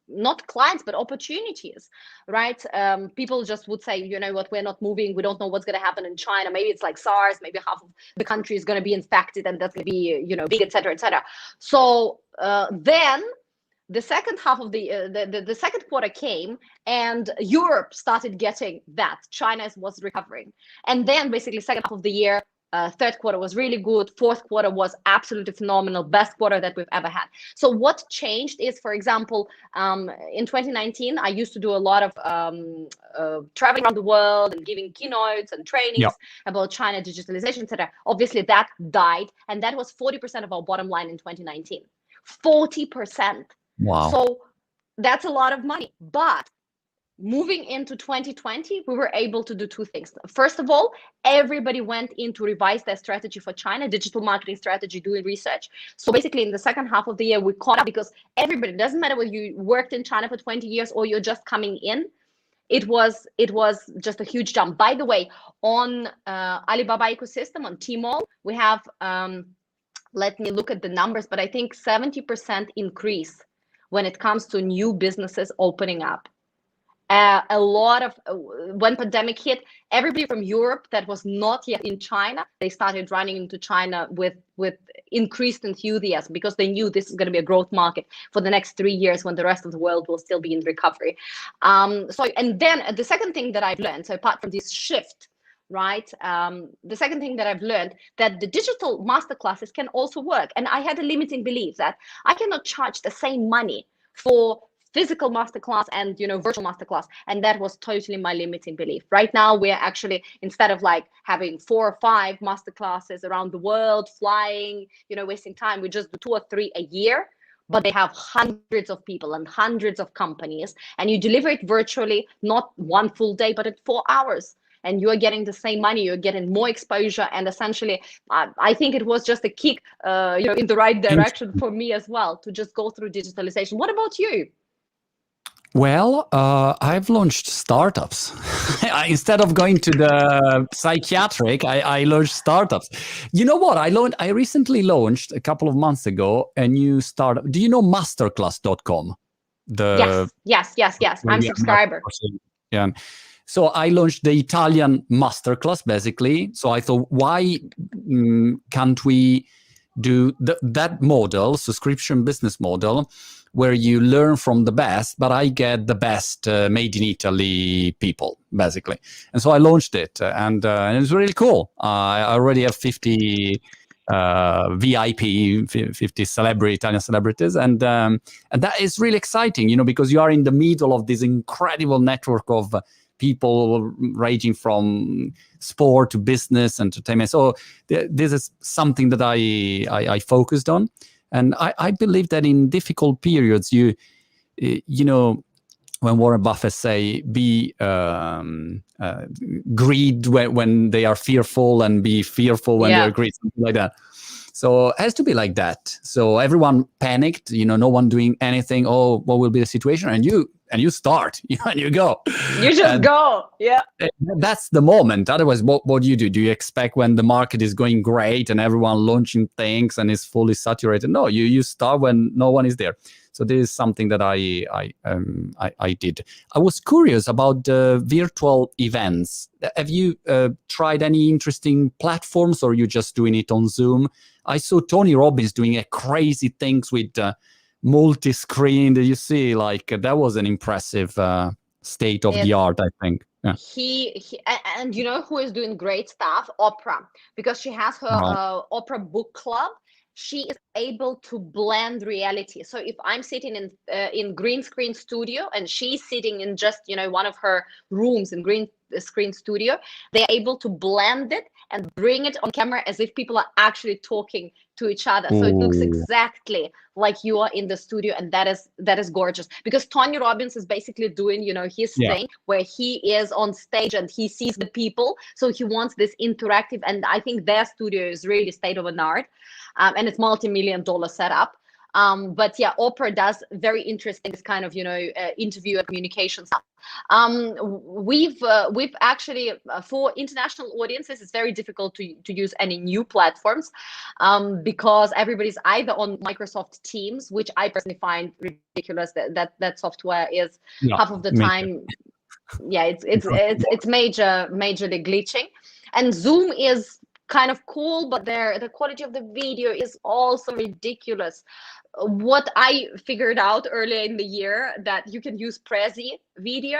not clients but opportunities, right? People just would say, you know what, we're not moving, we don't know what's going to happen in China, maybe it's like SARS, maybe half of the country is going to be infected and that's going to be big, etc., etc. So then the second half of the second quarter came, and Europe started getting that China was recovering, and then basically second half of the year, third quarter was really good, fourth quarter was absolutely phenomenal, best quarter that we've ever had. So what changed is, for example, in 2019 I used to do a lot of traveling around the world and giving keynotes and trainings about China digitalization, etc. Obviously that died, and that was 40% of our bottom line in 2019. 40%.
Wow.
So that's a lot of money. But moving into 2020, we were able to do 2 things. First of all, everybody went in to revise their strategy for China, digital marketing strategy, doing research. So basically in the second half of the year, we caught up, because everybody, it doesn't matter whether you worked in China for 20 years or you're just coming in, it was just a huge jump. By the way, on Alibaba ecosystem, on Tmall, we have, let me look at the numbers, but I think 70% increase when it comes to new businesses opening up. A lot of, when pandemic hit, everybody from Europe that was not yet in China, they started running into China with increased enthusiasm, because they knew this is going to be a growth market for the next 3 years when the rest of the world will still be in recovery. And then the second thing that I've learned, so apart from this shift, right, the second thing that I've learned, that the digital masterclasses can also work. And I had a limiting belief that I cannot charge the same money for physical masterclass and virtual masterclass, and that was totally my limiting belief. Right now we're actually, instead of like having 4 or 5 masterclasses around the world, flying, wasting time, we just do 2 or 3 a year, but they have hundreds of people and hundreds of companies, and you deliver it virtually, not 1 full day, but at 4 hours. And you're getting the same money, you're getting more exposure, and essentially, I think it was just a kick, in the right direction for me as well, to just go through digitalization. What about you?
Well, I've launched startups. Instead of going to the psychiatric, I launched startups. You know what? I recently launched a couple of months ago a new startup. Do you know masterclass.com?
Yes. I'm a subscriber.
Yeah. So I launched the Italian masterclass, basically. So I thought, why can't we do that model, subscription business model, where you learn from the best, but I get the best made in Italy people, basically. And so I launched it, and it's really cool. I already have 50 VIP, 50 Italian celebrities, and that is really exciting, because you are in the middle of this incredible network of people ranging from sport to business, entertainment. So this is something that I focused on. And I believe that in difficult periods, when Warren Buffett say, be greed when they are fearful, and be fearful when they are greed, something like that. So it has to be like that. So everyone panicked, no one doing anything. Oh, what will be the situation? And you start, and you go.
You just go. Yeah.
That's the moment. Otherwise, what do you do? Do you expect when the market is going great and everyone launching things and is fully saturated? No, you start when no one is there. So this is something that I did. I was curious about virtual events. Have you tried any interesting platforms, or are you just doing it on Zoom? I saw Tony Robbins doing crazy things with multi-screen. Did you see? That was an impressive state of the art, I think. Yeah.
He and you know who is doing great stuff? Oprah, because she has her Oprah book club. She is able to blend reality. So if I'm sitting in green screen studio and she's sitting in just one of her rooms in green screen studio, they're able to blend it and bring it on camera as if people are actually talking to each other. So it looks exactly like you are in the studio, and that is gorgeous. Because Tony Robbins is basically doing his thing where he is on stage and he sees the people. So he wants this interactive, and I think their studio is really state of the art. And it's multi-million-dollar setup. But yeah, Oprah does very interesting this kind of interview and communication stuff. We've actually for international audiences, it's very difficult to use any new platforms because everybody's either on Microsoft Teams, which I personally find ridiculous. That software is half of the time. Yeah, it's majorly glitching, and Zoom is kind of cool, but the quality of the video is also ridiculous. What I figured out earlier in the year, that you can use Prezi video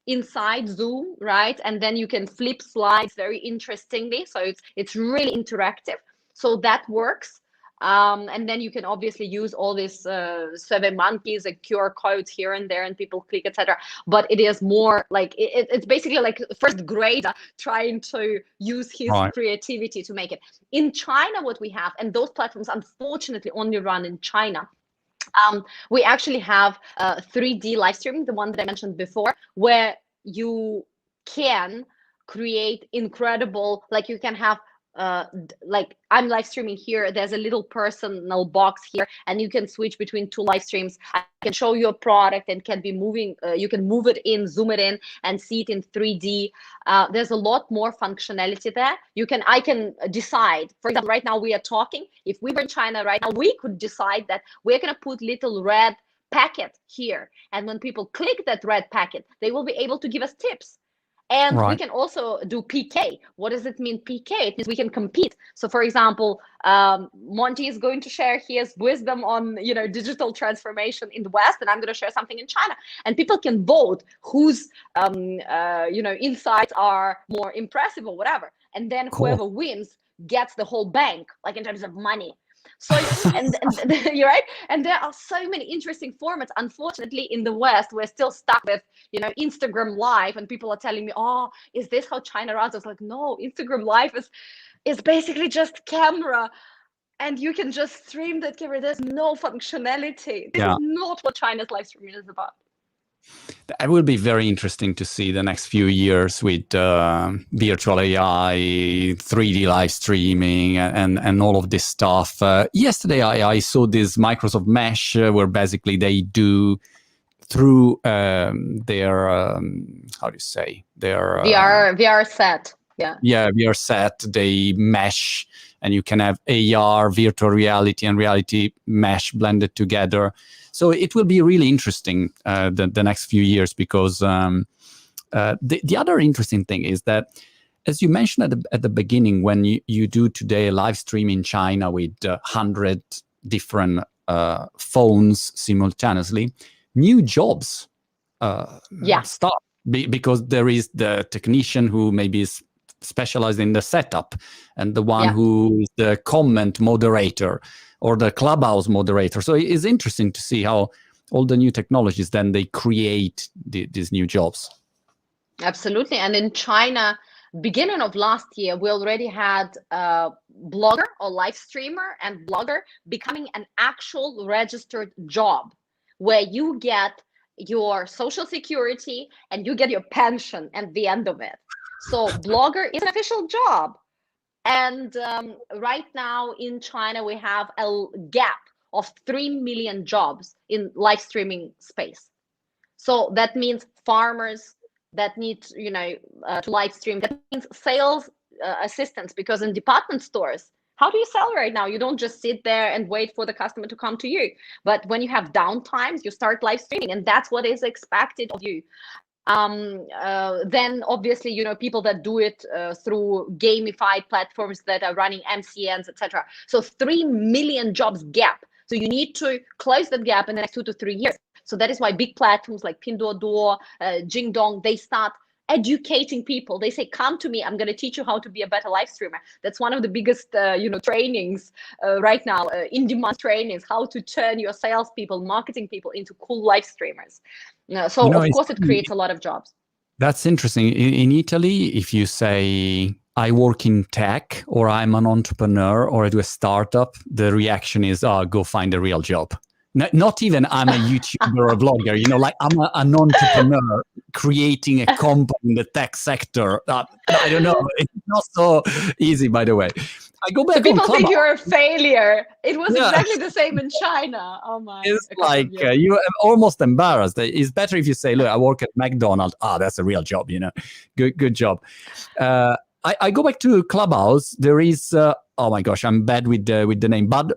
inside Zoom, right? And then you can flip slides very interestingly. So it's really interactive. So that works. And then you can obviously use all these Survey Monkeys and QR codes here and there, and people click, etc. But it is more like it's basically like first grader trying to use his creativity to make it. In China, what we have, and those platforms unfortunately only run in China. We actually have 3D live streaming, the one that I mentioned before, where you can create incredible, like you can have like I'm live streaming here, there's a little personal box here, and you can switch between two live streams. I can show you a product and can be moving, you can move it in, zoom it in, and see it in 3D. There's a lot more functionality there. I can decide, for example, right now we are talking, if we were in China right now, we could decide that we're going to put little red packet here, and when people click that red packet, they will be able to give us tips. And we can also do PK. What does it mean, PK? It means we can compete. So, for example, Monty is going to share his wisdom on, digital transformation in the West, and I'm going to share something in China. And people can vote whose, insights are more impressive or whatever. And then whoever wins gets the whole bank, like in terms of money. So and you're right, and there are so many interesting formats. Unfortunately, in the West, we're still stuck with Instagram Live, and people are telling me, "Oh, is this how China runs?" I was like, "No, Instagram Live is basically just camera, and you can just stream that camera. There's no functionality. This is not what China's live streaming is about."
It will be very interesting to see the next few years with virtual AI, 3D live streaming, and all of this stuff. Yesterday, I saw this Microsoft Mesh where basically they do through their how do you say, their
VR set.
Yeah, VR set. They mesh, and you can have AR, virtual reality, and reality mesh blended together. So it will be really interesting the next few years, because the other interesting thing is that, as you mentioned at the beginning, when you do today a live stream in China with 100 different phones simultaneously, new jobs start, because there is the technician who maybe is specialized in the setup, and the one who is the comment moderator or the Clubhouse moderator. So it's interesting to see how all the new technologies, then they create these new jobs.
Absolutely. And in China, beginning of last year, we already had a blogger or live streamer and blogger becoming an actual registered job, where you get your social security, and you get your pension at the end of it. So blogger is an official job. And right now in China, we have a gap of 3 million jobs in live streaming space. So that means farmers that need, to live stream. That means sales assistants, because in department stores, how do you sell right now? You don't just sit there and wait for the customer to come to you. But when you have downtimes, you start live streaming, and that's what is expected of you. Then obviously, people that do it through gamified platforms that are running MCNs, etc. So 3 million jobs gap. So you need to close that gap in the next 2 to 3 years. So that is why big platforms like Pinduoduo, Jingdong, they start educating people. They say, come to me, I'm going to teach you how to be a better live streamer. That's one of the biggest trainings right now, in-demand trainings, how to turn your salespeople, marketing people into cool live streamers. So of course it creates a lot of jobs.
That's interesting. In Italy, if you say I work in tech, or I'm an entrepreneur, or I do a startup, the reaction is, oh, go find a real job. Not even I'm a YouTuber or a blogger, like I'm an entrepreneur creating a company in the tech sector. I don't know. It's not so easy, by the way. I go back
so people
on
think you're a failure. It was exactly the same in China. Oh my!
It's like you're almost embarrassed. It's better if you say, "Look, I work at McDonald's." Ah, that's a real job, Good job. I go back to Clubhouse. There is oh my gosh, I'm bad with the name. Badr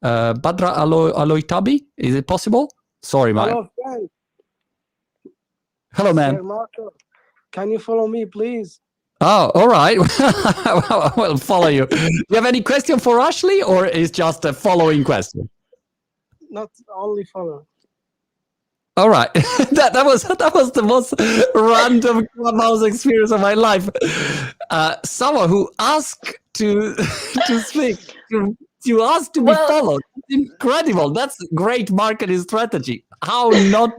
Badra Aloitabi. Is it possible? Sorry, man.
Hello, friend.
Hello, man.
Sir Marco, can you follow me, please?
Oh, all right. I'll follow you. Do you have any question for Ashley, or is just a following question?
Not only follow.
All right. that was the most random Clubhouse experience of my life. Someone who asked to speak, to ask to be followed. It's incredible. That's great marketing strategy. How not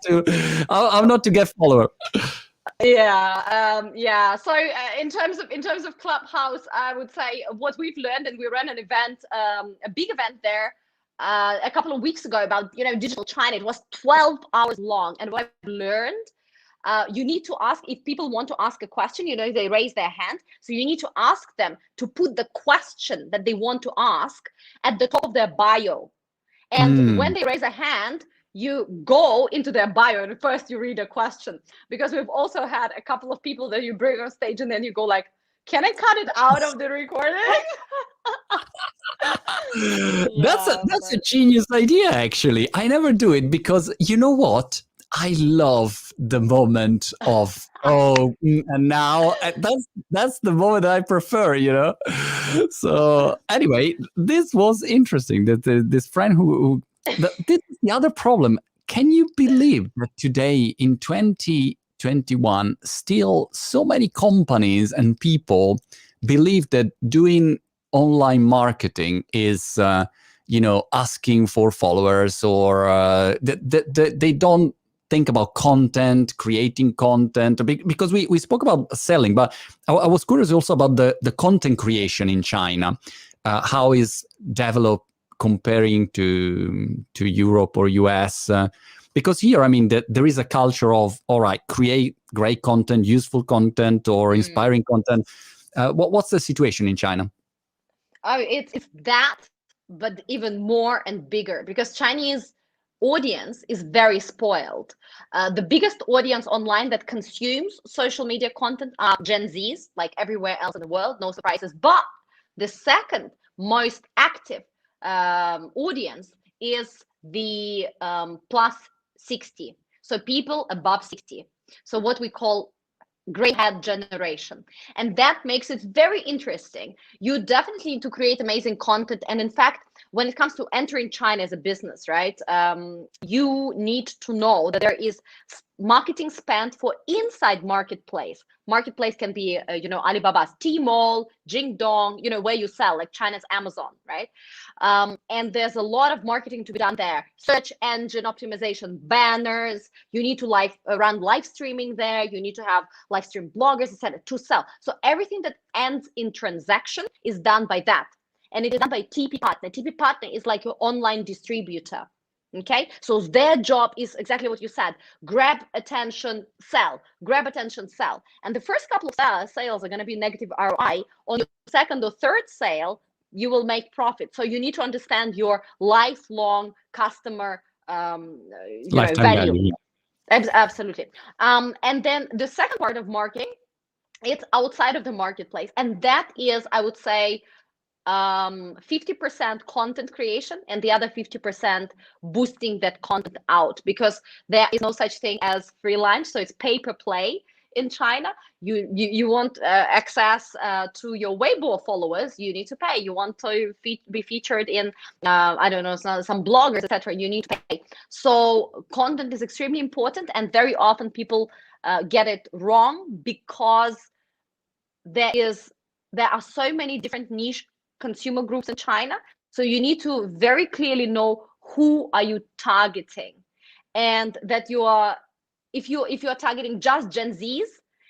to get follower?
Yeah. So in terms of Clubhouse, I would say what we've learned, and we ran an event, a big event there a couple of weeks ago about digital China. It was 12 hours long, and what I've learned, you need to ask, if people want to ask a question, they raise their hand. So you need to ask them to put the question that they want to ask at the top of their bio. And when they raise a hand, you go into their bio and first you read a question, because we've also had a couple of people that you bring on stage and then you go like, can I cut it out of the recording?
That's a genius idea, actually. I never do it because you know what? I love the moment of and now that's the moment I prefer, So anyway, this was interesting. That this friend who this is the other problem. Can you believe that today in 2021, still so many companies and people believe that doing online marketing is asking for followers, or they don't think about content, creating content, because we spoke about selling, but I was curious also about the content creation in China. How is developed comparing to Europe or US? Because here, there is a culture of, all right, create great content, useful content, or inspiring content. What's the situation in China?
Oh, it's that, but even more and bigger, because Chinese audience is very spoiled. The biggest audience online that consumes social media content are Gen Zs, like everywhere else in the world, no surprises. But the second most active audience is the plus 60. So people above 60. So what we call gray head generation. And that makes it very interesting. You definitely need to create amazing content. And in fact, when it comes to entering China as a business, right, you need to know that there is marketing spent for inside marketplace. Marketplace can be, Alibaba's Tmall, Jingdong, where you sell, like China's Amazon, right? And there's a lot of marketing to be done there. Search engine optimization, banners. You need to run live streaming there. You need to have live stream bloggers, etc., to sell. So everything that ends in transaction is done by that. And it is done by TP Partner. TP Partner is like your online distributor. Okay, so their job is exactly what you said: grab attention, sell, grab attention, sell. And the first couple of sales are going to be negative ROI. On your second or third sale, you will make profit. So you need to understand your lifelong customer
Lifetime
value.
value.
Absolutely. And then the second part of marketing, it's outside of the marketplace, and that is, I would say, 50% content creation and the other 50% boosting that content out, because there is no such thing as free lunch. So it's pay per play in China. You want access to your Weibo followers, you need to pay. You want to be featured in I don't know, some bloggers, etc., you need to pay. So content is extremely important, and very often people get it wrong because there are so many different niche consumer groups in China. So you need to very clearly know who are you targeting, and that you are, if you are targeting just Gen Zs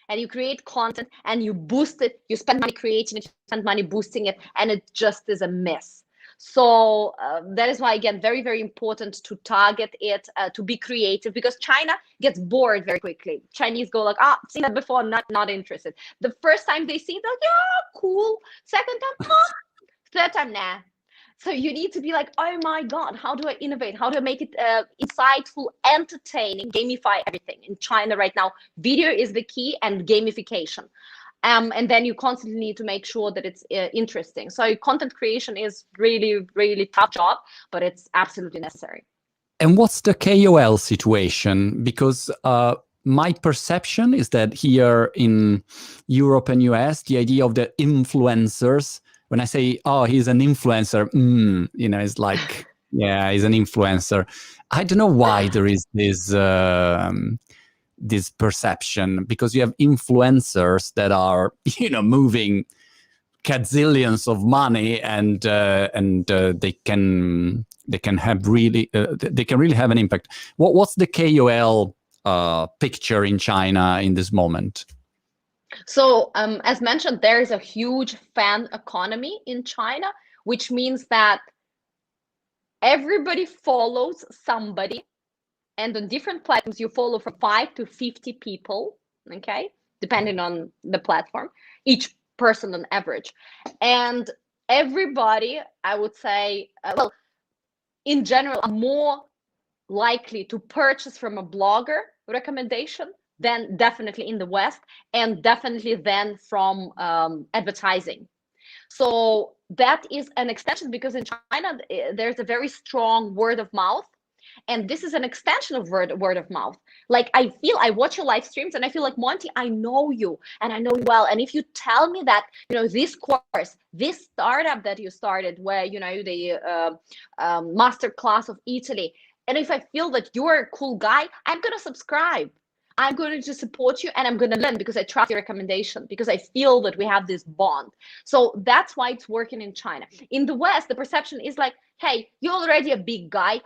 and you create content and you boost it, you spend money creating it, you spend money boosting it, and it just is a mess. So that is why, again, very, very important to target it, to be creative, because China gets bored very quickly. Chinese go like, seen that before, not interested. The first time they see it, they're like, yeah, cool. Second time, third time, nah. So you need to be like, oh my God, how do I innovate? How do I make it insightful, entertaining, gamify everything? In China right now, video is the key, and gamification. And then you constantly need to make sure that it's interesting. So content creation is really, really tough job, but it's absolutely necessary.
And what's the KOL situation? Because my perception is that here in Europe and US, the idea of the influencers, when I say, oh, he's an influencer, it's like, yeah, he's an influencer. I don't know why there is this perception, because you have influencers that are, moving gazillions of money, and they can really have an impact. What's the KOL picture in China in this moment?
So as mentioned, there is a huge fan economy in China, which means that everybody follows somebody, and on different platforms you follow from 5 to 50 people, okay, depending on the platform, each person on average. And everybody, I would say, in general, are more likely to purchase from a blogger recommendation than definitely in the West, and definitely then from advertising. So that is an extension, because in China there's a very strong word of mouth, and this is an extension of word of mouth. Like, I watch your live streams and I feel like, Monty, I know you and I know you well. And if you tell me that, this course, this startup that you started, where, the master class of Italy, and if I feel that you're a cool guy, I'm going to subscribe. I'm going to support you, and I'm going to learn because I trust your recommendation, because I feel that we have this bond. So that's why it's working in China. In the West, the perception is like, hey, you're already a big guy.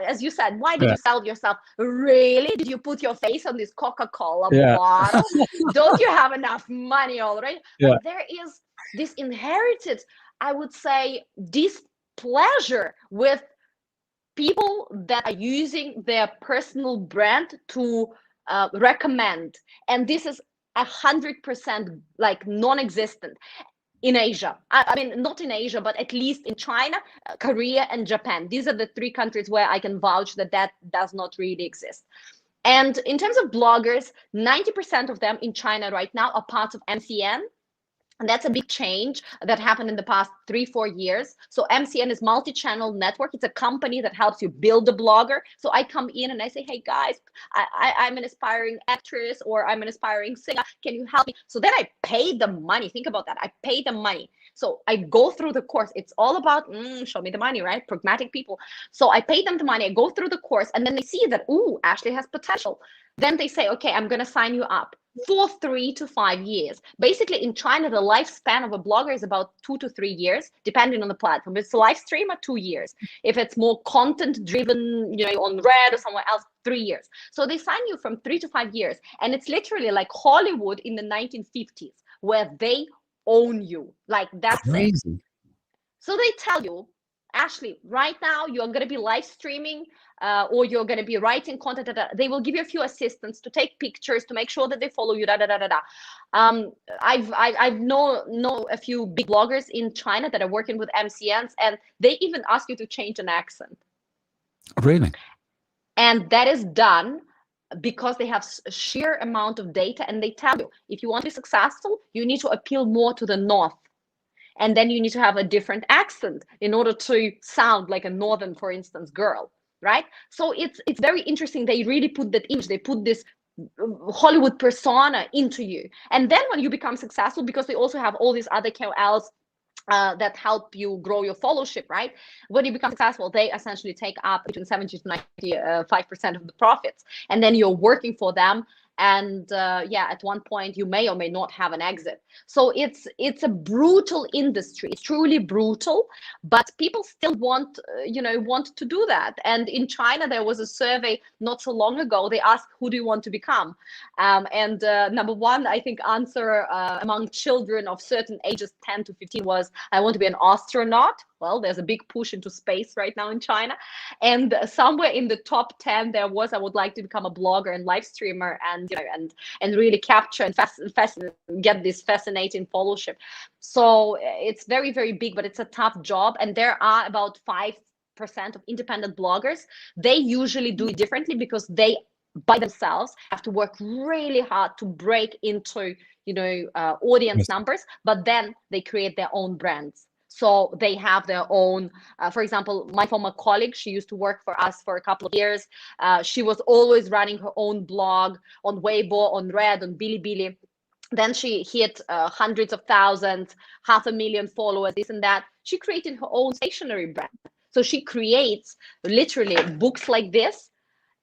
As you said, why did you sell yourself? Really? Did you put your face on this Coca-Cola bottle? Don't you have enough money already?
Yeah.
But there is this inherited, I would say, displeasure with people that are using their personal brand to recommend, and this is 100% like non-existent in Asia. I mean, not in Asia, but at least in China, Korea, and Japan. These are the 3 countries where I can vouch that does not really exist. And in terms of bloggers, 90% of them in China right now are part of MCN. And that's a big change that happened in the past 3-4 years. So MCN is multi-channel network. It's a company that helps you build a blogger. So I come in and I say, hey guys, I'm an aspiring actress, or I'm an aspiring singer. Can you help me? So then I pay them money. Think about that. I pay them money. So I go through the course. It's all about show me the money, right? Pragmatic people. So I pay them the money. I go through the course, and then they see that, ooh, Ashley has potential. Then they say, okay, I'm going to sign you up for 3 to 5 years. Basically, in China, the lifespan of a blogger is about 2 to 3 years, depending on the platform. If it's a live streamer, 2 years. If it's more content driven, on Red or somewhere else, 3 years. So they sign you from 3 to 5 years. And it's literally like Hollywood in the 1950s, where they own you. Like, that's
Crazy.
it. So they tell you, Ashley, right now you're going to be live streaming or you're going to be writing content. They will give you a few assistants to take pictures, to make sure that they follow you. I've know a few big bloggers in China that are working with MCNs, and they even ask you to change an accent.
Really?
And that is done because they have a sheer amount of data, and they tell you, if you want to be successful, you need to appeal more to the north. And then you need to have a different accent in order to sound like a northern, for instance, girl, right? So it's very interesting. They really put that image, they put this Hollywood persona into you. And then when you become successful, because they also have all these other KOLs that help you grow your followership, right? When you become successful, they essentially take up between 70 to 95% of the profits. And then you're working for them. And yeah, at one point you may or may not have an exit. So it's a brutal industry. It's truly brutal, but people still want to do that. And in China, there was a survey not so long ago. They asked, who do you want to become? And number one, I think, answer among children of certain ages, 10 to 15, was, I want to be an astronaut. Well, there's a big push into space right now in China. And somewhere in the top 10, there was, I would like to become a blogger and live streamer and really capture and get this fascinating followership. So it's very, very big, but it's a tough job. And there are about 5% of independent bloggers. They usually do it differently because they, by themselves, have to work really hard to break into, audience numbers, but then they create their own brands. So they have their own, for example, my former colleague, she used to work for us for a couple of years. She was always running her own blog on Weibo, on Red, on Bilibili. Then she hit hundreds of thousands, 500,000 followers, this and that. She created her own stationery brand. So she creates literally books like this,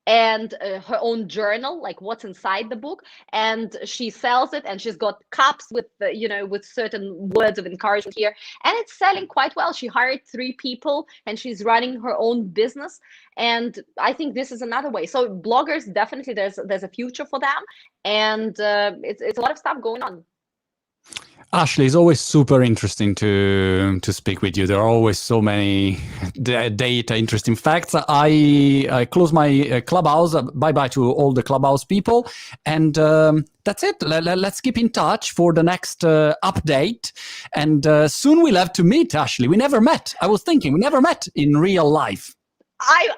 and her own journal, like what's inside the book, and she sells it, and she's got cups with with certain words of encouragement here, and it's selling quite well. She hired 3 people and she's running her own business, and I think this is another way. So bloggers, definitely there's a future for them, and it's a lot of stuff going on.
Ashley, it's always super interesting to speak with you. There are always so many data, interesting facts. I close my Clubhouse. Bye-bye to all the Clubhouse people. And that's it. Let's keep in touch for the next update. And soon we'll have to meet, Ashley. We never met. I was thinking, we never met in real life.
I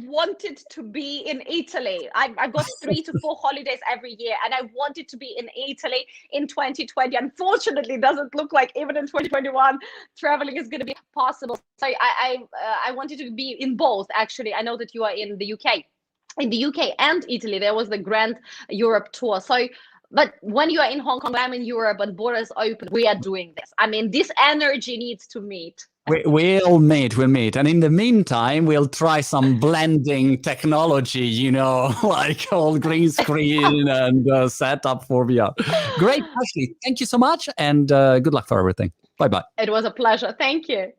wanted to be in Italy. I've got 3 to 4 holidays every year, and I wanted to be in Italy in 2020. Unfortunately, it doesn't look like even in 2021 traveling is going to be possible. So I wanted to be in both. Actually, I know that you are in the UK. In the UK and Italy, there was the Grand Europe tour. So, but when you are in Hong Kong, I'm in Europe, and borders open, we are doing this. I mean, this energy needs to meet.
We'll meet. And in the meantime, we'll try some blending technology, like all green screen and setup for VR. Great, Ashley. Thank you so much, and good luck for everything. Bye-bye.
It was a pleasure. Thank you.